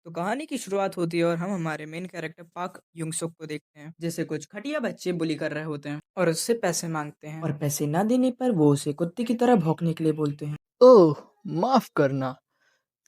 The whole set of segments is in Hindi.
तो कहानी की शुरुआत होती है और हम हमारे मेन कैरेक्टर पाक युंगसुक को देखते हैं, जैसे कुछ घटिया बच्चे बुली कर रहे होते हैं और उससे पैसे मांगते हैं और पैसे ना देने पर वो उसे कुत्ते की तरह भौंकने के लिए बोलते हैं। ओह, माफ करना।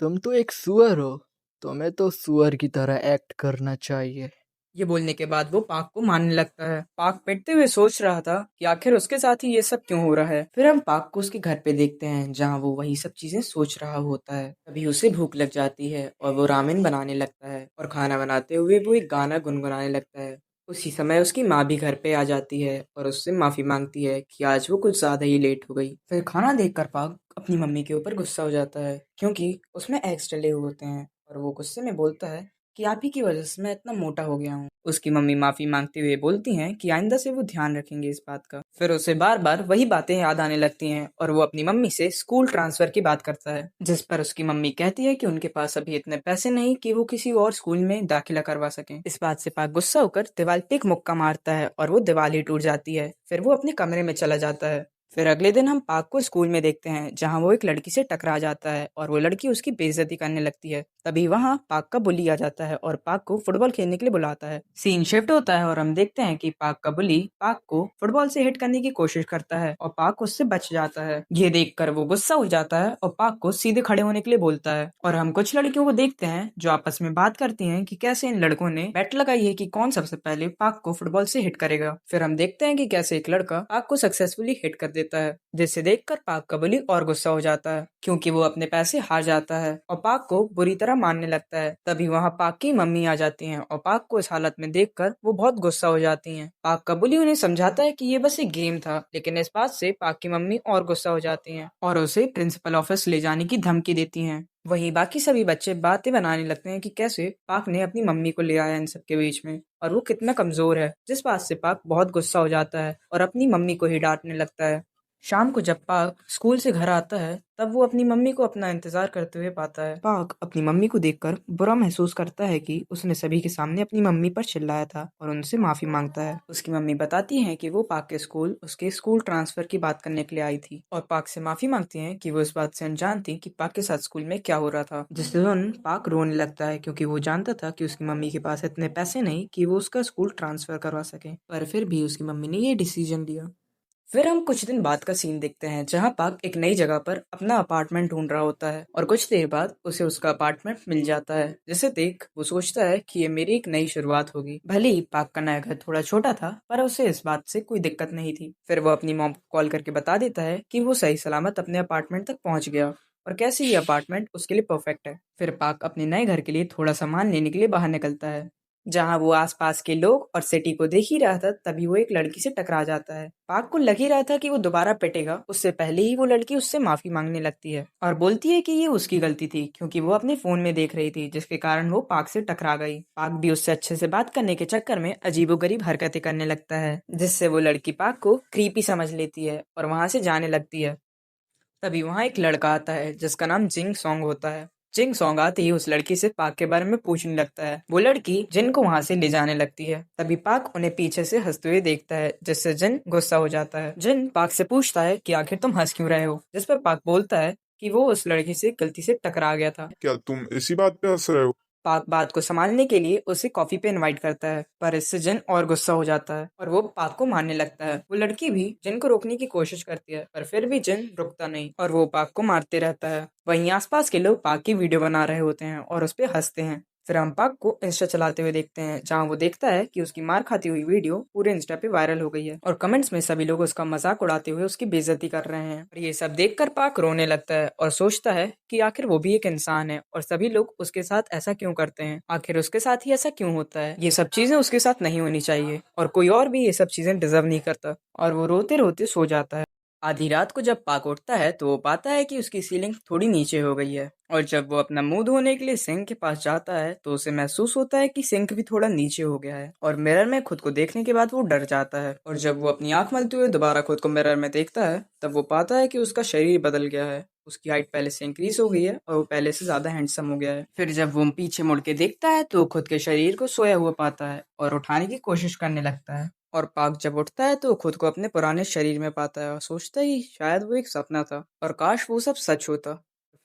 तुम तो एक सुअर हो। तुम्हें तो सुअर की तरह एक्ट करना चाहिए। ये बोलने के बाद वो पाक को मारने लगता है। पाक पिटते हुए सोच रहा था कि आखिर उसके साथ ही ये सब क्यों हो रहा है। फिर हम पाक को उसके घर पे देखते हैं, जहाँ वो वही सब चीजें सोच रहा होता है। तभी उसे भूख लग जाती है और वो रामेन बनाने लगता है और खाना बनाते हुए वो एक गाना गुनगुनाने लगता है। उसी समय उसकी माँ भी घर पे आ जाती है और उससे माफी मांगती है कि आज वो कुछ ज्यादा ही लेट हो गई। फिर खाना देखकर पाक अपनी मम्मी के ऊपर गुस्सा हो जाता है, क्योंकि उसमें एग्स डले हुए होते हैं, और वो गुस्से में बोलता है कि आप ही की वजह से मैं इतना मोटा हो गया हूँ। उसकी मम्मी माफी मांगते हुए बोलती हैं कि आइंदा से वो ध्यान रखेंगे इस बात का। फिर उसे बार बार वही बातें याद आने लगती हैं और वो अपनी मम्मी से स्कूल ट्रांसफर की बात करता है, जिस पर उसकी मम्मी कहती है कि उनके पास अभी इतने पैसे नहीं कि वो किसी और स्कूल में दाखिला करवा सकें। इस बात से पाक गुस्सा होकर दीवार पे एक मुक्का मारता है और वो दीवार ही टूट जाती है। फिर वो अपने कमरे में चला जाता है। फिर अगले दिन हम पाक को स्कूल में देखते हैं, जहां वो एक लड़की से टकरा जाता है और वो लड़की उसकी बेइज्जती करने लगती है। तभी वहां पाक का बुली आ जाता है और पाक को फुटबॉल खेलने के लिए बुलाता है। सीन शिफ्ट होता है और हम देखते हैं कि पाक का बुली पाक को फुटबॉल से हिट करने की कोशिश करता है और पाक उससे बच जाता है। ये देखकर वो गुस्सा हो जाता है और पाक को सीधे खड़े होने के लिए बोलता है। और हम कुछ लड़कियों को देखते हैं जो आपस में बात करती हैं कि कैसे इन लड़कों ने बेट लगाई है कि कौन सबसे पहले पाक को फुटबॉल से हिट करेगा। फिर हम देखते हैं कि कैसे एक लड़का पाक को सक्सेसफुली हिट कर देता है, जिसे देखकर पाक का बुली और गुस्सा हो जाता है, क्योंकि वो अपने पैसे हार जाता है और पाक को बुरी तरह मारने लगता है। तभी वहाँ पाक की मम्मी आ जाती हैं और पाक को इस हालत में देखकर वो बहुत गुस्सा हो जाती हैं। पाक का बुली उन्हें समझाता है कि ये बस एक गेम था, लेकिन इस बात से पाक की मम्मी और गुस्सा हो जाती हैं और उसे प्रिंसिपल ऑफिस ले जाने की धमकी देती हैं। वहीं बाकी सभी बच्चे बातें बनाने लगते हैं कि कैसे पाक ने अपनी मम्मी को ले आया इन सबके बीच में और वो कितना कमजोर है, जिस बात से पाक बहुत गुस्सा हो जाता है और अपनी मम्मी को ही डांटने लगता है। शाम को जब पाक स्कूल से घर आता है, तब वो अपनी मम्मी को अपना इंतजार करते हुए पाता है। पाक अपनी मम्मी को देखकर बुरा महसूस करता है कि उसने सभी के सामने अपनी मम्मी पर चिल्लाया था और उनसे माफी मांगता है। उसकी मम्मी बताती है कि वो पाक के स्कूल उसके स्कूल ट्रांसफर की बात करने के लिए आई थी और पाक से माफी मांगती है कि वो इस बात से अनजान थी कि पाक के साथ स्कूल में क्या हो रहा था, जिससे पाक रोने लगता है, क्योंकि वो जानता था कि उसकी मम्मी के पास इतने पैसे नहीं कि वो उसका स्कूल ट्रांसफर करवा सके, पर फिर भी उसकी मम्मी ने ये डिसीजन लिया। फिर हम कुछ दिन बाद का सीन देखते हैं, जहां पाक एक नई जगह पर अपना अपार्टमेंट ढूंढ रहा होता है और कुछ देर बाद उसे उसका अपार्टमेंट मिल जाता है, जिसे देख वो सोचता है कि ये मेरी एक नई शुरुआत होगी। भले ही पाक का नया घर थोड़ा छोटा था, पर उसे इस बात से कोई दिक्कत नहीं थी। फिर वो अपनी मॉम को कॉल करके बता देता है कि वो सही सलामत अपने अपार्टमेंट तक पहुंच गया और कैसे ये अपार्टमेंट उसके लिए परफेक्ट है। फिर पाक अपने नए घर के लिए थोड़ा सामान लेने के लिए बाहर निकलता है। जहाँ वो आसपास के लोग और सिटी को देख ही रहा था, तभी वो एक लड़की से टकरा जाता है। पाक को लग ही रहा था कि वो दोबारा पिटेगा, उससे पहले ही वो लड़की उससे माफी मांगने लगती है और बोलती है कि ये उसकी गलती थी, क्योंकि वो अपने फोन में देख रही थी, जिसके कारण वो पाक से टकरा गई। पाक भी उससे अच्छे से बात करने के चक्कर में अजीबोगरीब हरकतें करने लगता है, जिससे वो लड़की पाक को क्रीपी समझ लेती है और वहां से जाने लगती है। तभी वहां एक लड़का आता है जिसका नाम जिंग सॉन्ग होता है। जिंग सॉन्ग आते ही उस लड़की से पाक के बारे में पूछने लगता है। वो लड़की जिन को वहां से ले जाने लगती है। तभी पाक उन्हें पीछे से हंसते हुए देखता है, जिससे जिन गुस्सा हो जाता है। जिन पाक से पूछता है कि आखिर तुम हंस क्यों रहे हो, जिस पर पाक बोलता है कि वो उस लड़की से गलती से टकरा गया था। क्या तुम इसी बात पे हंस रहे हो? पाक बात को संभालने के लिए उसे कॉफी पे इनवाइट करता है, पर इससे जिन और गुस्सा हो जाता है और वो पाक को मारने लगता है। वो लड़की भी जिन को रोकने की कोशिश करती है, पर फिर भी जिन रुकता नहीं और वो पाक को मारते रहता है। वहीं आसपास के लोग पाक की वीडियो बना रहे होते हैं और उस पर हंसते हैं। फिर हम पाक को इंस्टा चलाते हुए देखते हैं, जहाँ वो देखता है कि उसकी मार खाती हुई वीडियो पूरे इंस्टा पे वायरल हो गई है और कमेंट्स में सभी लोग उसका मजाक उड़ाते हुए उसकी बेइज्जती कर रहे हैं। और ये सब देखकर पाक रोने लगता है और सोचता है कि आखिर वो भी एक इंसान है और सभी लोग उसके साथ ऐसा क्यों करते हैं, आखिर उसके साथ ही ऐसा क्यों होता है। ये सब चीजें उसके साथ नहीं होनी चाहिए और कोई और भी ये सब चीजें डिजर्व नहीं करता, और वो रोते रोते सो जाता है। आधी रात को जब पाक उठता है तो वो पाता है कि उसकी सीलिंग थोड़ी नीचे हो गई है, और जब वो अपना मुंह धोने के लिए सिंक के पास जाता है तो उसे महसूस होता है कि सिंक भी थोड़ा नीचे हो गया है, और मिरर में खुद को देखने के बाद वो डर जाता है। और जब वो अपनी आंख मलते हुए दोबारा खुद को मिरर में देखता है, तब वो पाता है कि उसका शरीर बदल गया है। उसकी हाइट पहले से इंक्रीज हो गई है और वो पहले से ज्यादा हैंडसम हो गया है। फिर जब वो पीछे मुड़ के देखता है तो खुद के शरीर को सोया हुआ पाता है और उठाने की कोशिश करने लगता है। और पाक जब उठता है तो खुद को अपने पुराने शरीर में पाता है और सोचता ही शायद वो एक सपना था और काश वो सब सच होता।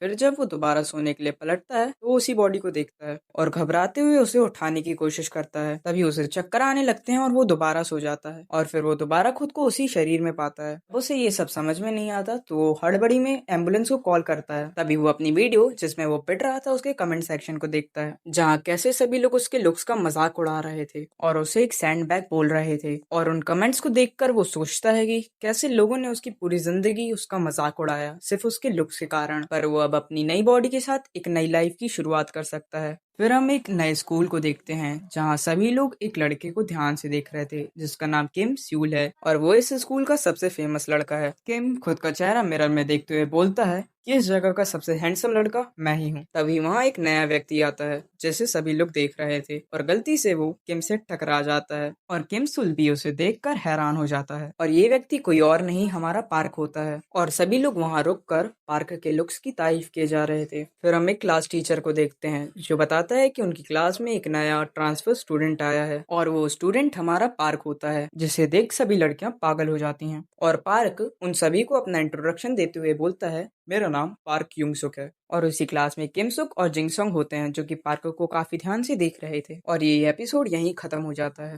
फिर जब वो दोबारा सोने के लिए पलटता है तो वो उसी बॉडी को देखता है और घबराते हुए उसे उठाने की कोशिश करता है। तभी उसे चक्कर आने लगते हैं और वो दोबारा सो जाता है और फिर वो दोबारा खुद को उसी शरीर में पाता है। अब उसे ये सब समझ में नहीं आता तो वो हड़बड़ी में एम्बुलेंस को कॉल करता है। तभी वो अपनी वीडियो जिसमें वो पिट रहा था उसके कमेंट सेक्शन को देखता है, जहाँ कैसे सभी लोग उसके लुक्स का मजाक उड़ा रहे थे और उसे एक सैंडबैग बोल रहे थे। और उन कमेंट्स को देखकर वो सोचता है कि कैसे लोगों ने उसकी पूरी जिंदगी उसका मजाक उड़ाया सिर्फ उसके लुक्स के कारण, पर वो अब अपनी नई बॉडी के साथ एक नई लाइफ की शुरुआत कर सकता है। फिर हम एक नए स्कूल को देखते हैं जहाँ सभी लोग एक लड़के को ध्यान से देख रहे थे जिसका नाम किम स्यूल है और वो इस स्कूल का सबसे फेमस लड़का है। किम खुद का चेहरा मिरर में देखते हुए बोलता है कि इस जगह का सबसे हैंडसम लड़का मैं ही हूँ। तभी वहाँ एक नया व्यक्ति आता है जैसे सभी लोग देख रहे थे और गलती से वो किम से टकरा जाता है और किम सुल भी उसे देखकर हैरान हो जाता है। और ये व्यक्ति कोई और नहीं हमारा पार्क होता है और सभी लोग वहाँ रुककर पार्क के लुक्स की तारीफ किए जा रहे थे। फिर हम एक क्लास टीचर को देखते हैं जो बताता है कि उनकी क्लास में एक नया ट्रांसफर स्टूडेंट आया है और वो स्टूडेंट हमारा पार्क होता है, जिसे देख सभी लड़कियां पागल हो जाती हैं। और पार्क उन सभी को अपना इंट्रोडक्शन देते हुए बोलता है, मेरा नाम पार्क यूंगसुक है। और उसी क्लास में किमसुक और जिंगसोंग होते हैं जो कि पार्क को काफी ध्यान से देख रहे थे। और ये एपिसोड यहीं खत्म हो जाता है।